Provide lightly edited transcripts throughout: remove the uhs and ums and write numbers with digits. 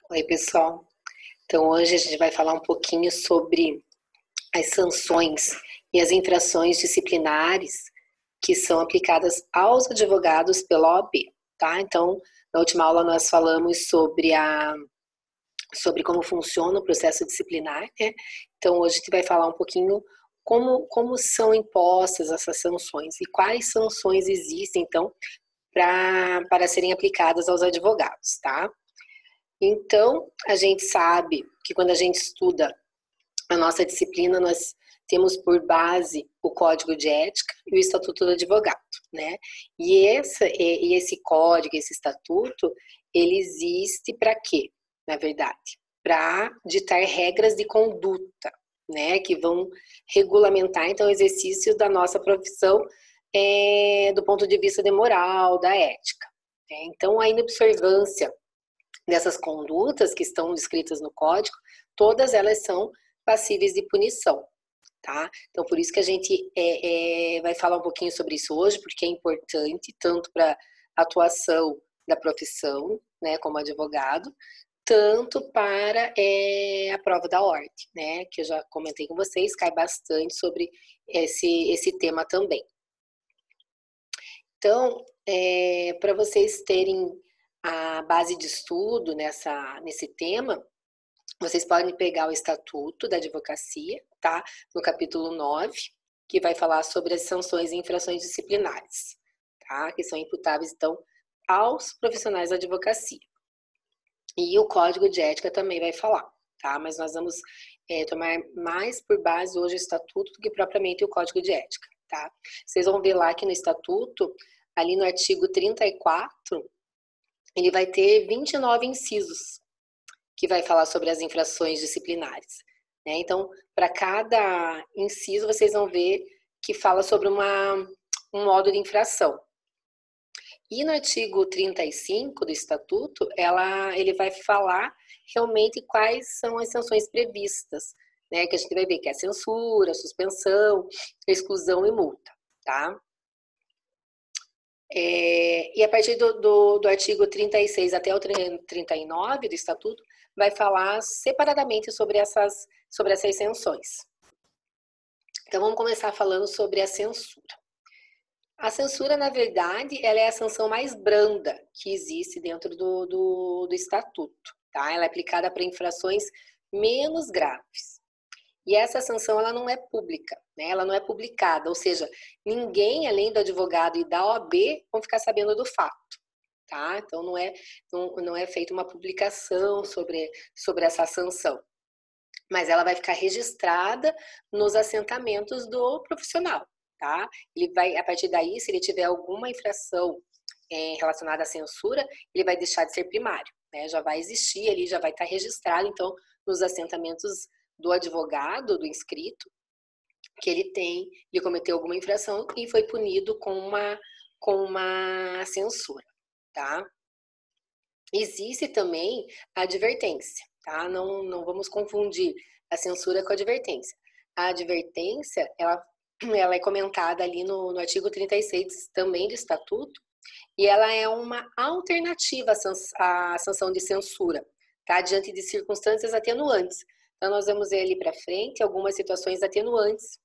Oi, pessoal. Então, hoje a gente vai falar um pouquinho sobre as sanções e as infrações disciplinares que são aplicadas aos advogados pela OAB, tá? Então, na última aula nós falamos sobre como funciona o processo disciplinar, né? Então, hoje a gente vai falar um pouquinho como são impostas essas sanções e quais sanções existem, então, para serem aplicadas aos advogados, tá? Então, a gente sabe que quando a gente estuda a nossa disciplina, nós temos por base o Código de Ética e o Estatuto do Advogado, né? E esse código, esse estatuto, ele existe para quê, na verdade? Para ditar regras de conduta, né? Que vão regulamentar, então, o exercício da nossa profissão do ponto de vista de moral, da ética. Né? Então, a inobservância dessas condutas que estão descritas no código, todas elas são passíveis de punição, tá? Então, por isso que a gente vai falar um pouquinho sobre isso hoje, porque é importante tanto para a atuação da profissão, né, como advogado, tanto para a prova da ordem, né, que eu já comentei com vocês, cai bastante sobre esse tema também. Então, para vocês terem a base de estudo nesse tema, vocês podem pegar o Estatuto da Advocacia, tá? No capítulo 9, que vai falar sobre as sanções e infrações disciplinares, tá? Que são imputáveis, então, aos profissionais da advocacia. E o Código de Ética também vai falar, tá? Mas nós vamos tomar mais por base hoje o Estatuto do que propriamente o Código de Ética, tá? Vocês vão ver lá que no Estatuto, ali no artigo 34, ele vai ter 29 incisos, que vai falar sobre as infrações disciplinares. Né? Então, para cada inciso, vocês vão ver que fala sobre um modo de infração. E no artigo 35 do Estatuto, ele vai falar realmente quais são as sanções previstas, né? Que a gente vai ver que é censura, suspensão, exclusão e multa, tá? E a partir do artigo 36 até o 39 do Estatuto, vai falar separadamente sobre essas sanções. Então, vamos começar falando sobre a censura. A censura, na verdade, ela é a sanção mais branda que existe dentro do Estatuto, tá? Ela é aplicada para infrações menos graves. E essa sanção, ela não é pública, né? Ela não é publicada, ou seja, ninguém, além do advogado e da OAB, vão ficar sabendo do fato, tá? Então, não é feita uma publicação sobre essa sanção, mas ela vai ficar registrada nos assentamentos do profissional, tá? Ele vai, a partir daí, se ele tiver alguma infração relacionada à censura, ele vai deixar de ser primário, né? Já vai existir ali, já vai estar registrado, então, nos assentamentos do advogado, do inscrito, que ele cometeu alguma infração e foi punido com uma censura, tá? Existe também a advertência, tá? Não vamos confundir a censura com a advertência. A advertência, ela é comentada ali no artigo 36 também do Estatuto, e ela é uma alternativa à sanção de censura, tá? Diante de circunstâncias atenuantes. Então, nós vamos ver ali para frente algumas situações atenuantes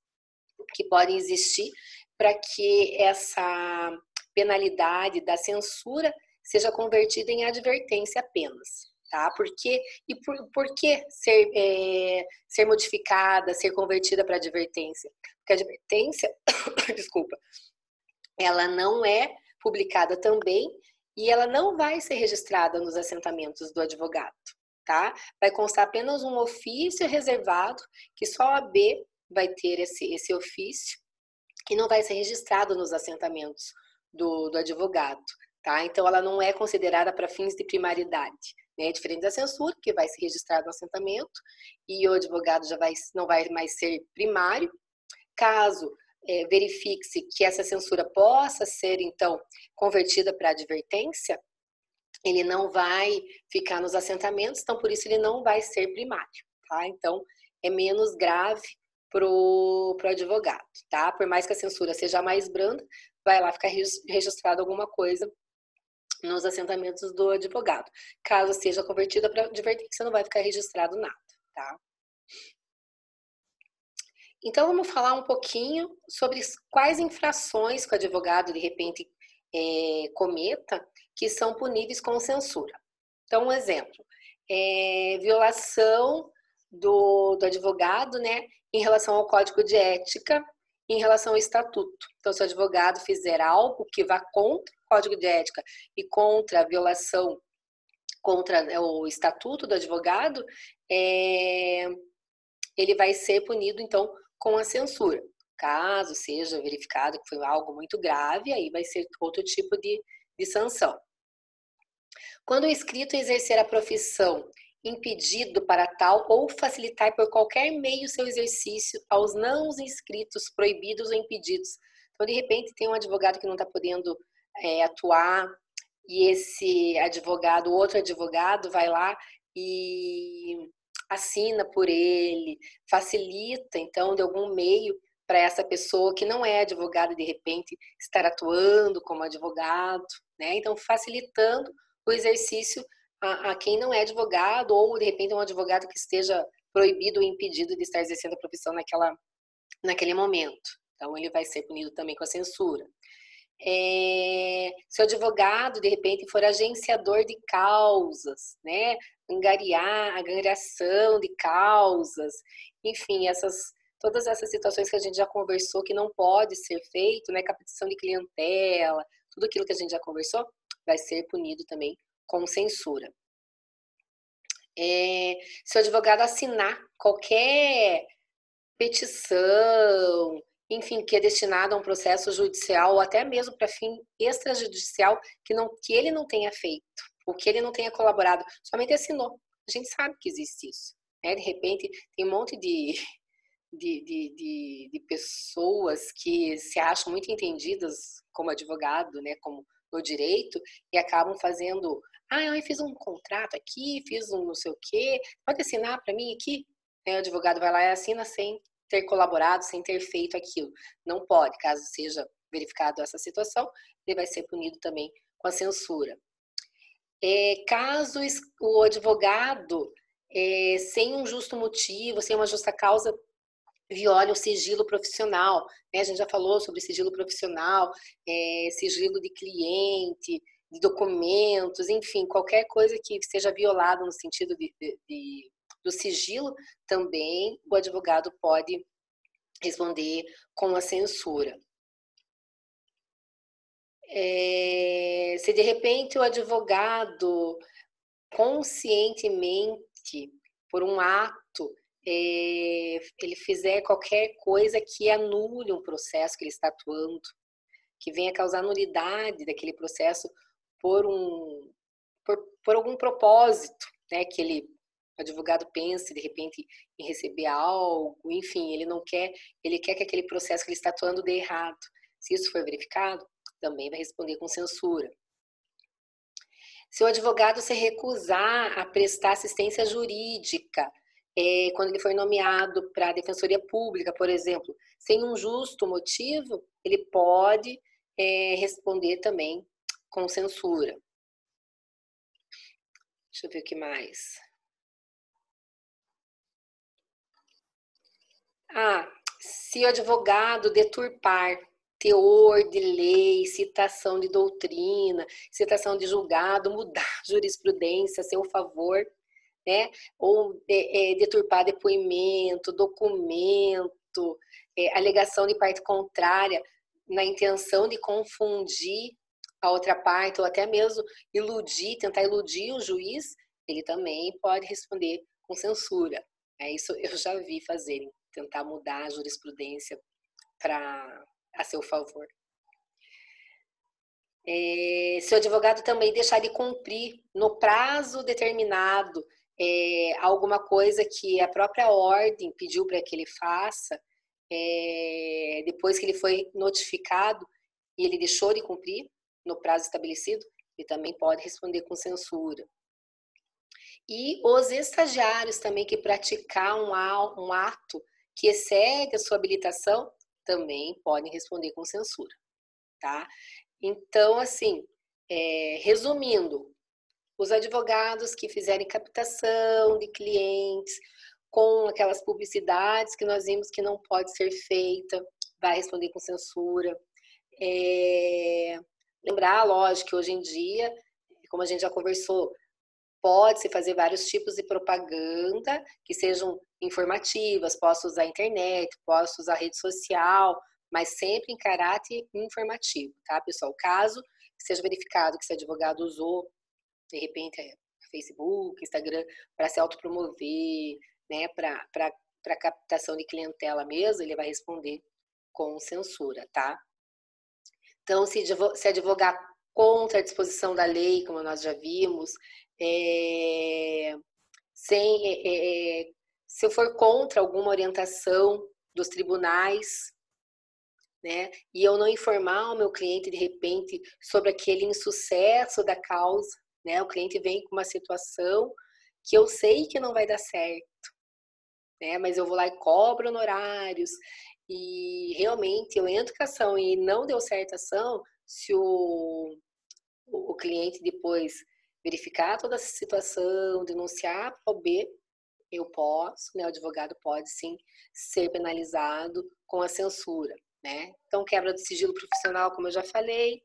que podem existir para que essa penalidade da censura seja convertida em advertência apenas, tá? Por que ser modificada, ser convertida para advertência? Porque a advertência, desculpa, ela não é publicada também e ela não vai ser registrada nos assentamentos do advogado, tá? Vai constar apenas um ofício reservado que só a OAB vai ter esse ofício e não vai ser registrado nos assentamentos do advogado, tá? Então, ela não é considerada para fins de primaridade, né? Diferente da censura, que vai ser registrado no assentamento e o advogado não vai mais ser primário. Caso verifique-se que essa censura possa ser, então, convertida para advertência, ele não vai ficar nos assentamentos, então, por isso, ele não vai ser primário, tá? Então, é menos grave pro advogado, tá? Por mais que a censura seja mais branda, vai lá ficar registrado alguma coisa nos assentamentos do advogado. Caso seja convertida para advertência, não vai ficar registrado nada, tá? Então, vamos falar um pouquinho sobre quais infrações que o advogado, de repente, cometa, que são puníveis com censura. Então, um exemplo, violação do advogado, né, em relação ao código de ética, em relação ao estatuto. Então, se o advogado fizer algo que vá contra o código de ética e contra a violação, contra o estatuto do advogado, ele vai ser punido, então, com a censura. Caso seja verificado que foi algo muito grave, aí vai ser outro tipo de sanção. Quando o inscrito exercer a profissão impedido para tal ou facilitar por qualquer meio seu exercício aos não inscritos, proibidos ou impedidos. Então, de repente, tem um advogado que não está podendo atuar e esse advogado, outro advogado, vai lá e assina por ele, facilita, então, de algum meio para essa pessoa que não é advogada, de repente, estar atuando como advogado, né? Então, facilitando o exercício a quem não é advogado ou, de repente, um advogado que esteja proibido ou impedido de estar exercendo a profissão naquele momento. Então, ele vai ser punido também com a censura. Se o advogado, de repente, for agenciador de causas, né? Angariação de causas, enfim, todas essas situações que a gente já conversou que não pode ser feito, né? Captação de clientela, tudo aquilo que a gente já conversou, vai ser punido também com censura. Se o advogado assinar qualquer petição, enfim, que é destinado a um processo judicial ou até mesmo para fim extrajudicial que ele não tenha feito, ou que ele não tenha colaborado, somente assinou. A gente sabe que existe isso, né? De repente, tem um monte de pessoas que se acham muito entendidas como advogado, né, como no direito, e acabam fazendo, eu fiz um contrato aqui, fiz um não sei o quê, pode assinar para mim aqui? O advogado vai lá e assina sem ter colaborado, sem ter feito aquilo. Não pode, caso seja verificado essa situação, ele vai ser punido também com a censura. Caso o advogado, sem um justo motivo, sem uma justa causa, viole o sigilo profissional, né? A gente já falou sobre sigilo profissional, sigilo de cliente, de documentos, enfim, qualquer coisa que seja violado no sentido do sigilo, também o advogado pode responder com a censura. Se de repente o advogado conscientemente, por um ato, ele fizer qualquer coisa que anule um processo que ele está atuando, que venha causar nulidade daquele processo por algum propósito, né, que o advogado pense de repente em receber algo, enfim, ele quer que aquele processo que ele está atuando dê errado. Se isso for verificado, também vai responder com censura. Se o advogado se recusar a prestar assistência jurídica, quando ele foi nomeado para a Defensoria Pública, por exemplo, sem um justo motivo, ele pode responder também com censura. Deixa eu ver o que mais. Se o advogado deturpar teor de lei, citação de doutrina, citação de julgado, mudar jurisprudência a seu favor, né? Ou deturpar depoimento, documento, alegação de parte contrária, na intenção de confundir a outra parte, ou até mesmo tentar iludir o juiz, ele também pode responder com censura. Isso eu já vi fazerem, tentar mudar a jurisprudência a seu favor. Se o advogado também deixar de cumprir no prazo determinado alguma coisa que a própria ordem pediu para que ele faça, depois que ele foi notificado e ele deixou de cumprir no prazo estabelecido, ele também pode responder com censura. E os estagiários também que praticar um ato que excede a sua habilitação, também podem responder com censura, tá? Então, assim, Resumindo, os advogados que fizerem captação de clientes com aquelas publicidades que nós vimos que não pode ser feita, vai responder com censura. Lembrar, lógico, que hoje em dia, como a gente já conversou, pode-se fazer vários tipos de propaganda que sejam informativas, posso usar a internet, posso usar a rede social, mas sempre em caráter informativo, tá, pessoal? Caso seja verificado que esse advogado usou, de repente, Facebook, Instagram, para se autopromover, né, para captação de clientela mesmo, ele vai responder com censura, tá? Então, se advogar contra a disposição da lei, como nós já vimos, se eu for contra alguma orientação dos tribunais, né, e eu não informar o meu cliente, de repente, sobre aquele insucesso da causa, né, o cliente vem com uma situação que eu sei que não vai dar certo, né, mas eu vou lá e cobro honorários, e realmente eu entro com a ação e não deu certo a ação, se o cliente depois verificar toda essa situação, denunciar para o B, eu posso, né, o advogado pode sim ser penalizado com a censura, né? Então, quebra de sigilo profissional, como eu já falei,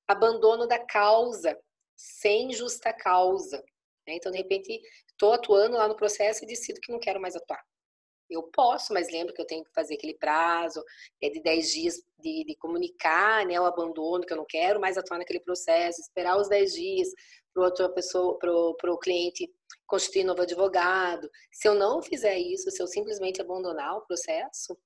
abandono da causa, sem justa causa, né? Então, de repente, estou atuando lá no processo e decido que não quero mais atuar. Eu posso, mas lembro que eu tenho que fazer aquele prazo de 10 dias de comunicar, né, o abandono, que eu não quero mais atuar naquele processo, esperar os 10 dias para outra pessoa, para o cliente constituir novo advogado. Se eu não fizer isso, se eu simplesmente abandonar o processo,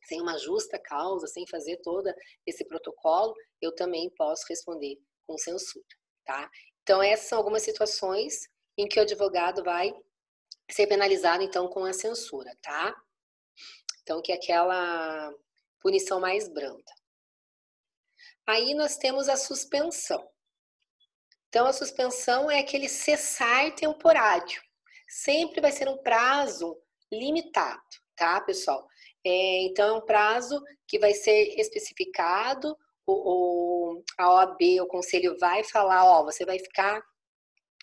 sem uma justa causa, sem fazer todo esse protocolo, eu também posso responder com censura, tá? Então, essas são algumas situações em que o advogado vai ser penalizado, então, com a censura, tá? Então, que é aquela punição mais branda. Aí nós temos a suspensão. Então, a suspensão é aquele cessar temporário. Sempre vai ser um prazo limitado, tá, pessoal? Então, é um prazo que vai ser especificado, a OAB, o conselho vai falar, ó, você vai ficar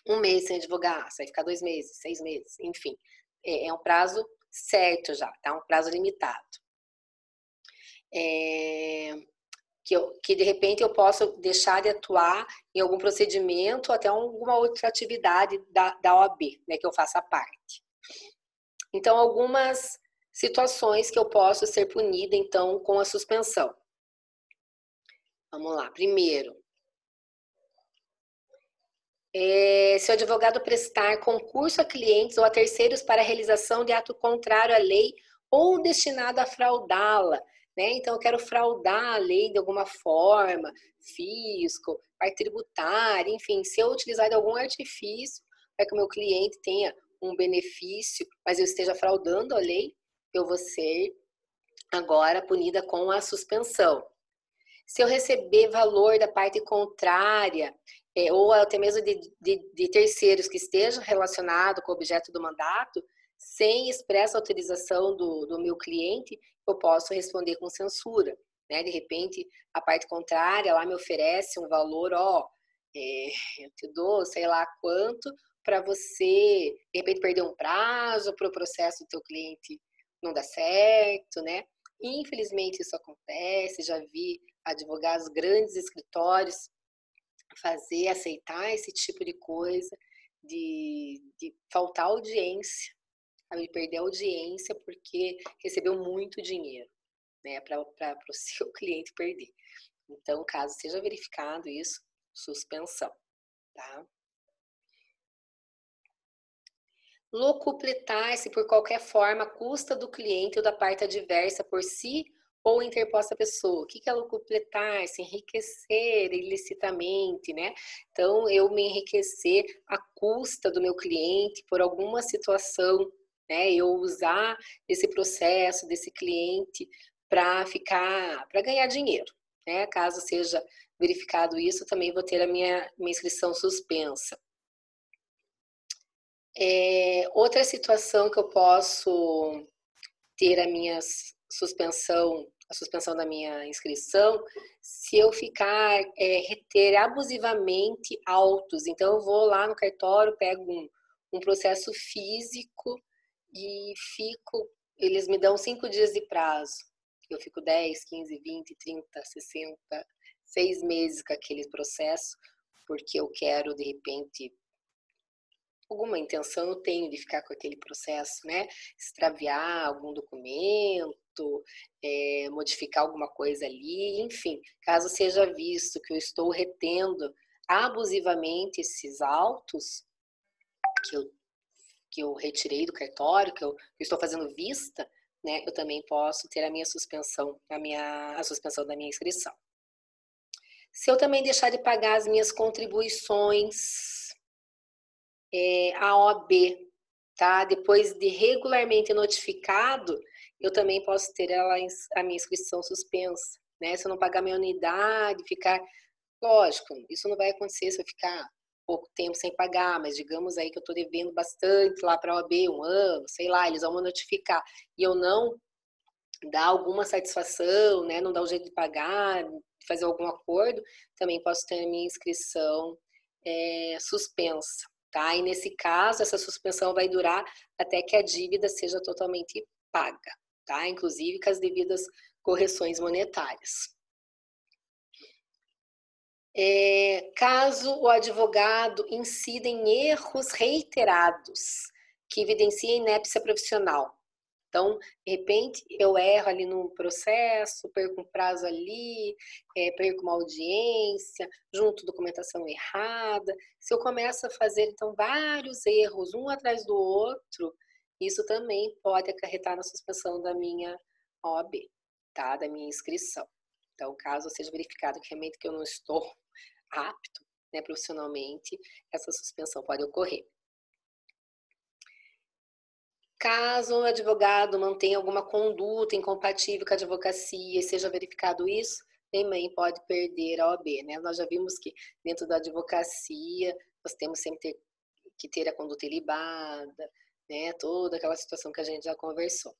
1 mês sem advogar, você vai ficar 2 meses, 6 meses, enfim. É um prazo certo já, tá? Um prazo limitado. Que de repente eu posso deixar de atuar em algum procedimento ou até alguma outra atividade da OAB, né, que eu faça parte. Então, algumas situações que eu posso ser punida, então, com a suspensão. Vamos lá. Primeiro, se o advogado prestar concurso a clientes ou a terceiros para a realização de ato contrário à lei ou destinado a fraudá-la, né? Então, eu quero fraudar a lei de alguma forma, fisco, parte tributária, enfim, se eu utilizar de algum artifício para que o meu cliente tenha um benefício, mas eu esteja fraudando a lei, eu vou ser agora punida com a suspensão. Se eu receber valor da parte contrária, ou até mesmo de terceiros que estejam relacionados com o objeto do mandato, sem expressa autorização do meu cliente, eu posso responder com censura, né? De repente, a parte contrária lá me oferece um valor, eu te dou sei lá quanto, para você, de repente, perder um prazo para o processo do teu cliente não dar certo, né? Infelizmente, isso acontece, já vi advogados, grandes escritórios, aceitar esse tipo de coisa, de faltar audiência, sabe? Perder audiência porque recebeu muito dinheiro, né, para o seu cliente perder. Então, caso seja verificado isso, suspensão, tá? Locupletar-se por qualquer forma à custa do cliente ou da parte adversa por si ou interposta pessoa. O que é locupletar-se? Enriquecer ilicitamente, né? Então, eu me enriquecer à custa do meu cliente por alguma situação, né? Eu usar esse processo desse cliente para ganhar dinheiro, né? Caso seja verificado isso, também vou ter a minha inscrição suspensa. Outra situação que eu posso ter a minha suspensão a suspensão da minha inscrição se eu ficar, reter abusivamente autos. Então, eu vou lá no cartório, pego um processo físico e eles me dão 5 dias de prazo. Eu fico 10, 15, 20, 30, 60, 6 meses com aquele processo, porque eu quero, de repente, alguma intenção eu tenho de ficar com aquele processo, né? Extraviar algum documento, modificar alguma coisa ali, enfim, caso seja visto que eu estou retendo abusivamente esses autos que eu retirei do cartório, que eu estou fazendo vista, né? Eu também posso ter a minha suspensão, a suspensão da minha inscrição. Se eu também deixar de pagar as minhas contribuições, a OAB, tá? Depois de regularmente notificado, eu também posso ter a minha inscrição suspensa, né? Se eu não pagar minha unidade, lógico, isso não vai acontecer se eu ficar pouco tempo sem pagar, mas digamos aí que eu estou devendo bastante lá para a OAB, 1 ano, sei lá, eles vão me notificar, e eu não dar alguma satisfação, né? Não dar o jeito de pagar, de fazer algum acordo, também posso ter a minha inscrição suspensa. Tá? E nesse caso, essa suspensão vai durar até que a dívida seja totalmente paga, tá? Inclusive com as devidas correções monetárias. Caso o advogado incida em erros reiterados que evidenciem inépcia profissional. Então, de repente, eu erro ali no processo, perco um prazo ali, perco uma audiência, junto documentação errada. Se eu começo a fazer, então, vários erros, um atrás do outro, isso também pode acarretar na suspensão da minha OAB, tá? Da minha inscrição. Então, caso seja verificado que realmente que eu não estou apto, né, profissionalmente, essa suspensão pode ocorrer. Caso o advogado mantenha alguma conduta incompatível com a advocacia e seja verificado isso, também pode perder a OAB, né? Nós já vimos que dentro da advocacia nós temos sempre que ter a conduta ilibada, né? Toda aquela situação que a gente já conversou.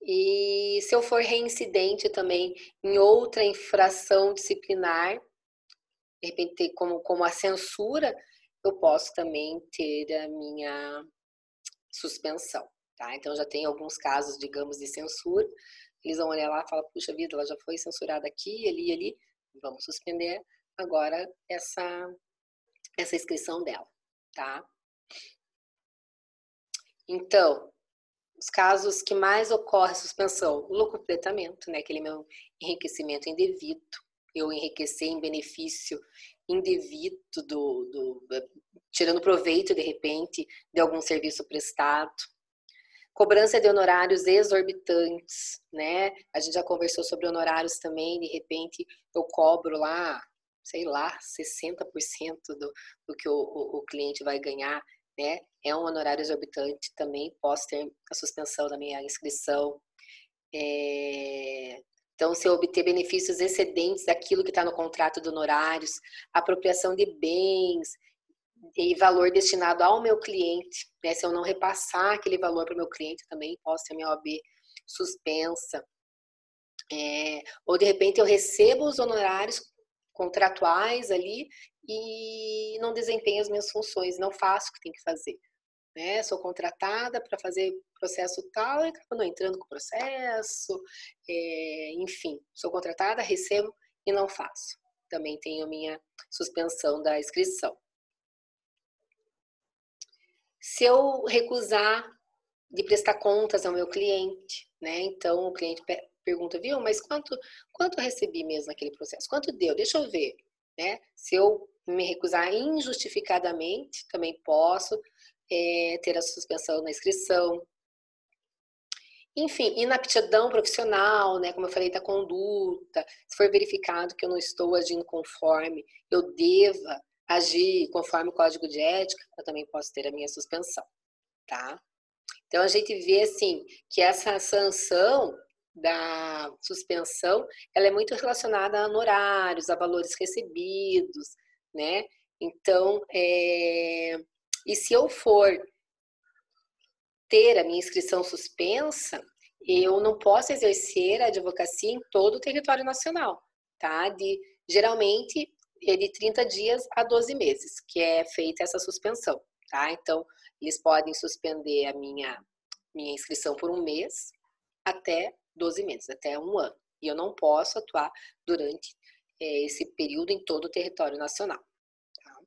E se eu for reincidente também em outra infração disciplinar, de repente como a censura, eu posso também ter a minha suspensão, tá? Então já tem alguns casos, digamos, de censura. Eles vão olhar lá e falar, puxa vida, ela já foi censurada aqui, ali, ali. Vamos suspender agora essa inscrição dela, tá? Então, os casos que mais ocorre suspensão, o locupletamento, né? Aquele meu enriquecimento indevido, eu enriquecer em benefício indevido tirando proveito, de repente, de algum serviço prestado. Cobrança de honorários exorbitantes, né? A gente já conversou sobre honorários também, de repente eu cobro lá, sei lá, 60% do que o cliente vai ganhar, né? É um honorário exorbitante, também posso ter a suspensão da minha inscrição. Então, se eu obter benefícios excedentes daquilo que está no contrato de honorários, apropriação de bens e valor destinado ao meu cliente, né? Se eu não repassar aquele valor para o meu cliente, também posso ter a minha OAB suspensa. Ou, de repente, eu recebo os honorários contratuais ali e não desempenho as minhas funções, não faço o que tem que fazer. Né? Sou contratada para fazer processo tal e acabo não entrando com o processo, enfim, sou contratada, recebo e não faço. Também tenho minha suspensão da inscrição. Se eu recusar de prestar contas ao meu cliente, né? Então o cliente pergunta, viu, mas quanto eu recebi mesmo naquele processo? Quanto deu? Deixa eu ver, né? Se eu me recusar injustificadamente, também posso ter a suspensão da inscrição. Enfim, inaptidão profissional, né? Como eu falei, da conduta. Se for verificado que eu não estou agindo conforme eu deva agir conforme o Código de Ética, eu também posso ter a minha suspensão, tá? Então, a gente vê, assim, que essa sanção da suspensão, ela é muito relacionada a honorários, a valores recebidos, né? Então, e se eu for ter a minha inscrição suspensa, eu não posso exercer a advocacia em todo o território nacional, tá? Geralmente, é de 30 dias a 12 meses, que é feita essa suspensão, tá? Então, eles podem suspender a minha inscrição por um mês até 12 meses, até um ano. E eu não posso atuar durante esse período em todo o território nacional. Tá?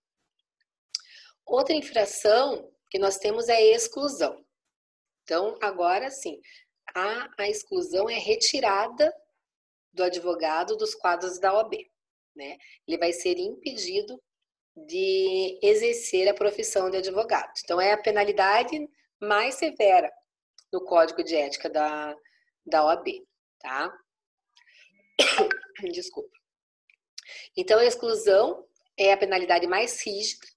Outra infração que nós temos é a exclusão. Então, agora sim, a exclusão é retirada do advogado dos quadros da OAB. Né? Ele vai ser impedido de exercer a profissão de advogado. Então, é a penalidade mais severa no Código de Ética da OAB, tá? Desculpa. Então, a exclusão é a penalidade mais rígida,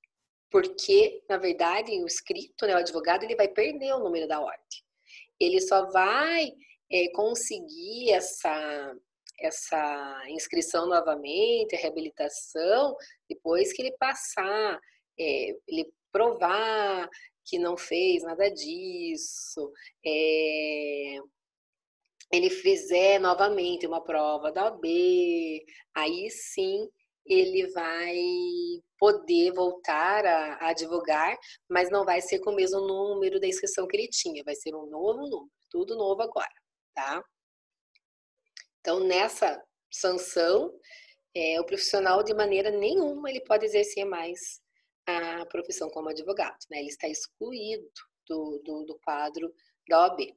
porque, na verdade, o escrito, né, o advogado, ele vai perder o número da ordem. Ele só vai conseguir essa inscrição novamente, a reabilitação, depois que ele passar, ele provar que não fez nada disso, ele fizer novamente uma prova da OAB, aí sim ele vai poder voltar a advogar, mas não vai ser com o mesmo número da inscrição que ele tinha, vai ser um novo número, tudo novo agora, tá? Então, nessa sanção, o profissional, de maneira nenhuma, ele pode exercer mais a profissão como advogado, né? Ele está excluído do quadro da OAB.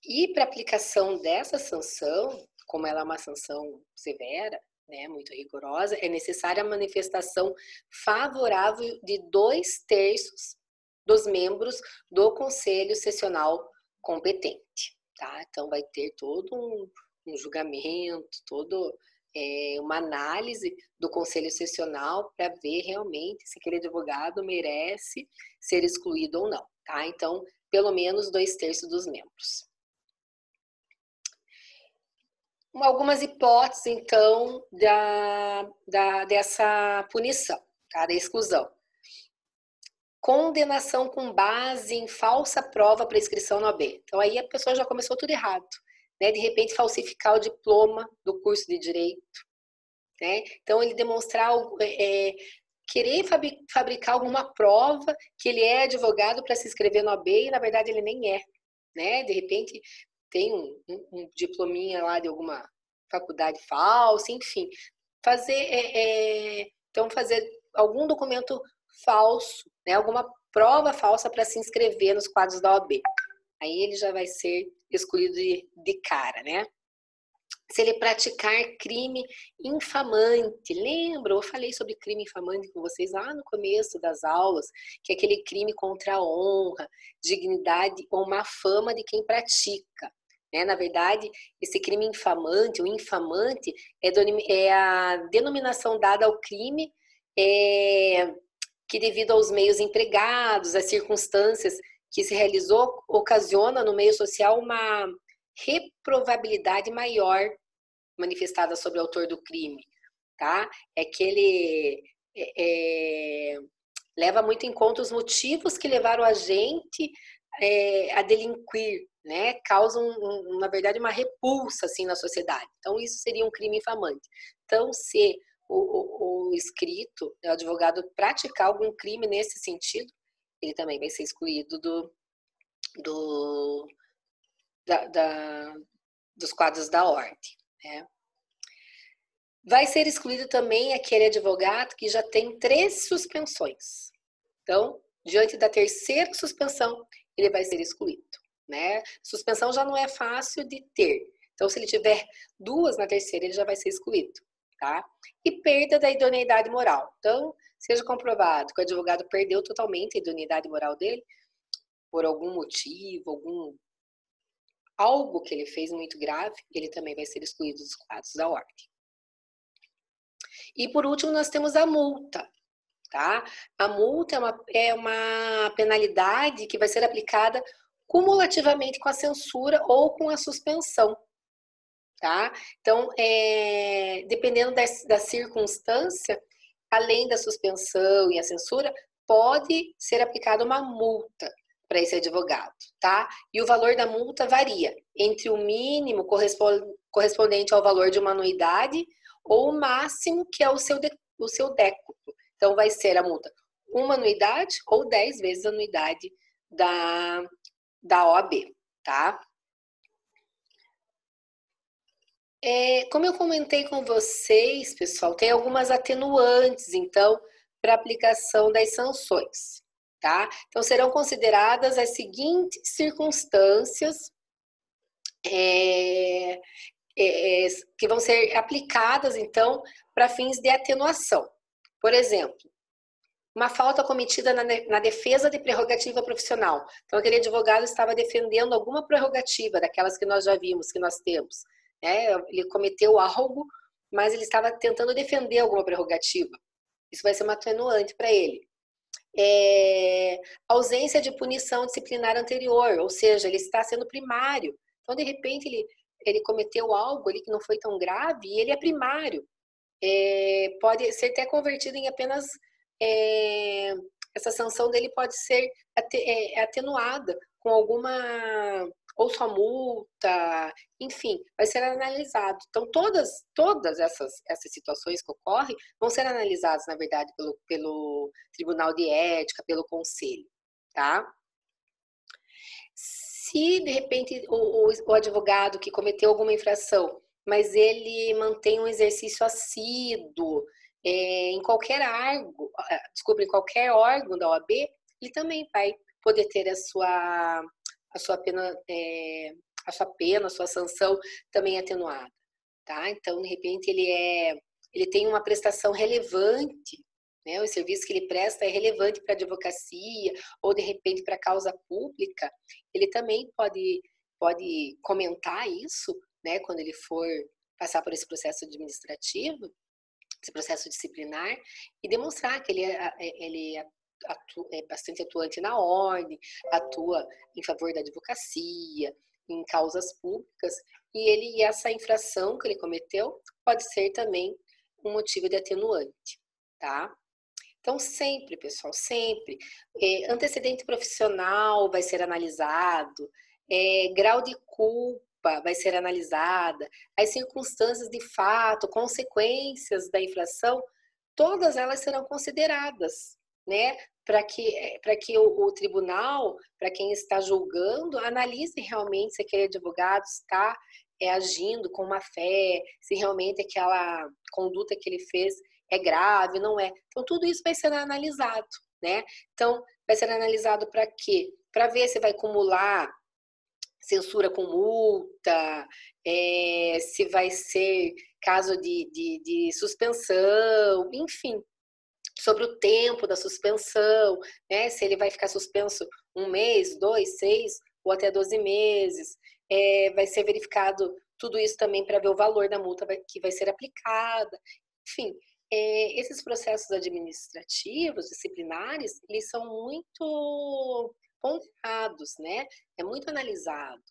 E para aplicação dessa sanção, como ela é uma sanção severa, né, muito rigorosa, é necessária a manifestação favorável de 2/3 dos membros do Conselho Sessional competente. Tá? Então, vai ter todo um julgamento, todo uma análise do Conselho Sessional para ver realmente se aquele advogado merece ser excluído ou não. Tá? Então, pelo menos 2/3 dos membros. Algumas hipóteses, então, dessa punição, tá? Da exclusão. Condenação com base em falsa prova para inscrição na OAB. Então, aí a pessoa já começou tudo errado. Né? De repente, falsificar o diploma do curso de Direito. Né? Então, ele demonstrar, querer fabricar alguma prova que ele é advogado para se inscrever na OAB e, na verdade, ele nem é. Né? De repente, tem um diplominha lá de alguma faculdade falsa, enfim. Então, fazer algum documento falso, né? Alguma prova falsa para se inscrever nos quadros da OAB. Aí ele já vai ser excluído de cara, né? Se ele praticar crime infamante, lembra? Eu falei sobre crime infamante com vocês lá no começo das aulas, que é aquele crime contra a honra, dignidade ou má fama de quem pratica. Né? Na verdade, esse crime infamante, o infamante, é a denominação dada ao crime que, devido aos meios empregados, às circunstâncias que se realizou, ocasiona no meio social uma reprovabilidade maior manifestada sobre o autor do crime, tá? É que ele leva muito em conta os motivos que levaram a gente a delinquir, né? Causam, na verdade, uma repulsa assim na sociedade. Então, isso seria um crime infamante. Então, se o escrito, o advogado praticar algum crime nesse sentido, ele também vai ser excluído dos quadros da ordem. Né? Vai ser excluído também aquele advogado que já tem 3 suspensões. Então, diante da 3ª suspensão, ele vai ser excluído. Né? Suspensão já não é fácil de ter. Então, se ele tiver 2 na 3ª, ele já vai ser excluído. Tá? E perda da idoneidade moral. Então, seja comprovado que o advogado perdeu totalmente a idoneidade moral dele, por algum motivo, algo que ele fez muito grave, ele também vai ser excluído dos quadros da ordem. E por último, nós temos a multa. Tá? A multa é uma penalidade que vai ser aplicada cumulativamente com a censura ou com a suspensão. Tá? Então, dependendo da circunstância, além da suspensão e a censura, pode ser aplicada uma multa para esse advogado, tá? E o valor da multa varia entre o mínimo correspondente ao valor de uma anuidade ou o máximo, que é o seu décuplo. Então, vai ser a multa uma anuidade ou 10 vezes a anuidade da OAB, tá? Como eu comentei com vocês, pessoal, tem algumas atenuantes, então, para aplicação das sanções, tá? Então, serão consideradas as seguintes circunstâncias que vão ser aplicadas, então, para fins de atenuação. Por exemplo, uma falta cometida na defesa de prerrogativa profissional. Então, aquele advogado estava defendendo alguma prerrogativa, daquelas que nós já vimos, que nós temos. Né? Ele cometeu algo, mas ele estava tentando defender alguma prerrogativa. Isso vai ser uma atenuante para ele. Ausência de punição disciplinar anterior, ou seja, ele está sendo primário. Então, de repente, ele cometeu algo ali que não foi tão grave e ele é primário. Pode ser até convertido em apenas... essa sanção dele pode ser atenuada com alguma... ou só multa, enfim, vai ser analisado. Então, todas essas situações que ocorrem vão ser analisadas, na verdade, pelo Tribunal de Ética, pelo Conselho, tá? Se, de repente, o advogado que cometeu alguma infração, mas ele mantém um exercício assíduo em qualquer órgão da OAB, ele também vai poder ter a sua pena, a sua sanção também atenuada, tá? Então, de repente, ele tem uma prestação relevante, né? O serviço que ele presta é relevante para a advocacia ou, de repente, para a causa pública, ele também pode comentar isso, né? Quando ele for passar por esse processo administrativo, esse processo disciplinar, e demonstrar que ele é bastante atuante na ordem, atua em favor da advocacia, em causas públicas, e essa infração que ele cometeu pode ser também um motivo de atenuante, tá? Então, sempre, pessoal, sempre, antecedente profissional vai ser analisado, grau de culpa vai ser analisada, as circunstâncias de fato, consequências da infração, todas elas serão consideradas, né? Para que o tribunal, para quem está julgando, analise realmente se aquele advogado está agindo com má fé, se realmente aquela conduta que ele fez é grave, não é. Então, tudo isso vai ser analisado, né? Então, vai ser analisado para quê? Para ver se vai acumular censura com multa, se vai ser caso de suspensão, enfim, sobre o tempo da suspensão, né? Se ele vai ficar suspenso 1 mês, 2, 6 ou até 12 meses. Vai ser verificado tudo isso também para ver o valor da multa que vai ser aplicada. Enfim, esses processos administrativos, disciplinares, eles são muito ponderados, né? É muito analisado,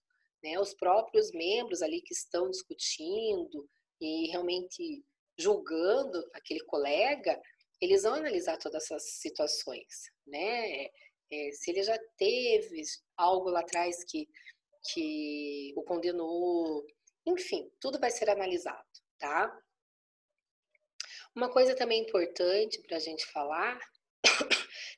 né? Os próprios membros ali que estão discutindo e realmente julgando aquele colega, eles vão analisar todas essas situações, né? Se ele já teve algo lá atrás que o condenou, enfim, tudo vai ser analisado, tá? Uma coisa também importante para a gente falar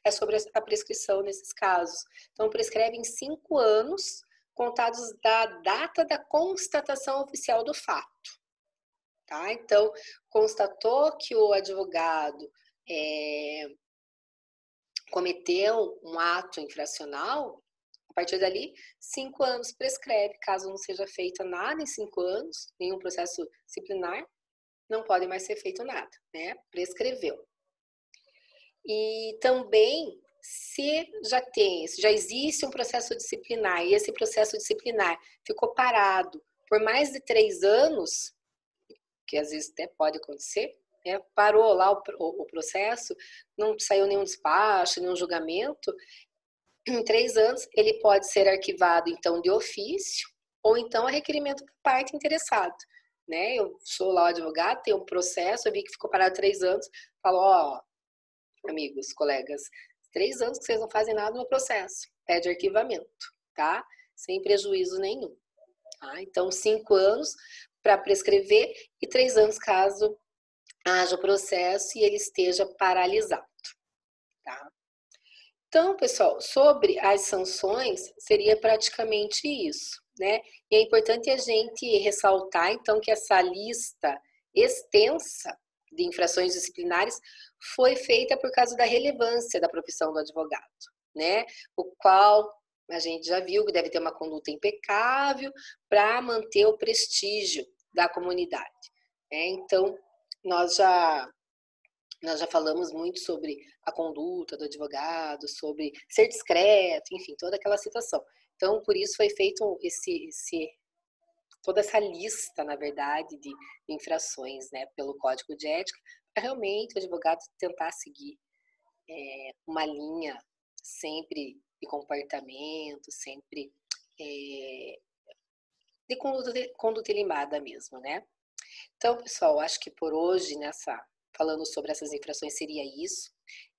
é sobre a prescrição nesses casos. Então, prescreve em 5 anos, contados da data da constatação oficial do fato. Tá? Então, constatou que o advogado cometeu um ato infracional, a partir dali, 5 anos prescreve. Caso não seja feito nada em 5 anos, nenhum processo disciplinar, não pode mais ser feito nada, né? Prescreveu. E também, se já existe um processo disciplinar e esse processo disciplinar ficou parado por mais de 3 anos, que às vezes até pode acontecer, né? Parou lá o processo, não saiu nenhum despacho, nenhum julgamento, em 3 anos ele pode ser arquivado então de ofício ou então a requerimento por parte interessada. Né? Eu sou lá o advogado, tenho um processo, eu vi que ficou parado 3 anos, falo, amigos, colegas, 3 anos que vocês não fazem nada no processo. pede arquivamento, tá? Sem prejuízo nenhum. Tá? Então, 5 anos para prescrever e 3 anos caso haja o processo e ele esteja paralisado, tá? Então, pessoal, sobre as sanções, seria praticamente isso, né? E é importante a gente ressaltar, então, que essa lista extensa de infrações disciplinares foi feita por causa da relevância da profissão do advogado, né? O qual a gente já viu que deve ter uma conduta impecável para manter o prestígio da comunidade, né? Então, nós já falamos muito sobre a conduta do advogado, sobre ser discreto, enfim, toda aquela situação. Então, por isso foi feito toda essa lista, na verdade, de infrações, né, pelo Código de Ética, para realmente o advogado tentar seguir uma linha sempre de comportamento, sempre de conduta ilibada mesmo, né? Então, pessoal, acho que por hoje, falando sobre essas infrações, seria isso.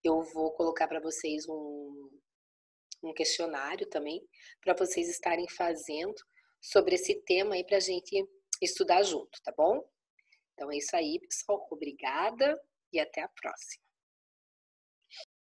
Eu vou colocar para vocês um questionário também, para vocês estarem fazendo sobre esse tema aí, para a gente estudar junto, tá bom? Então é isso aí, pessoal. Obrigada e até a próxima.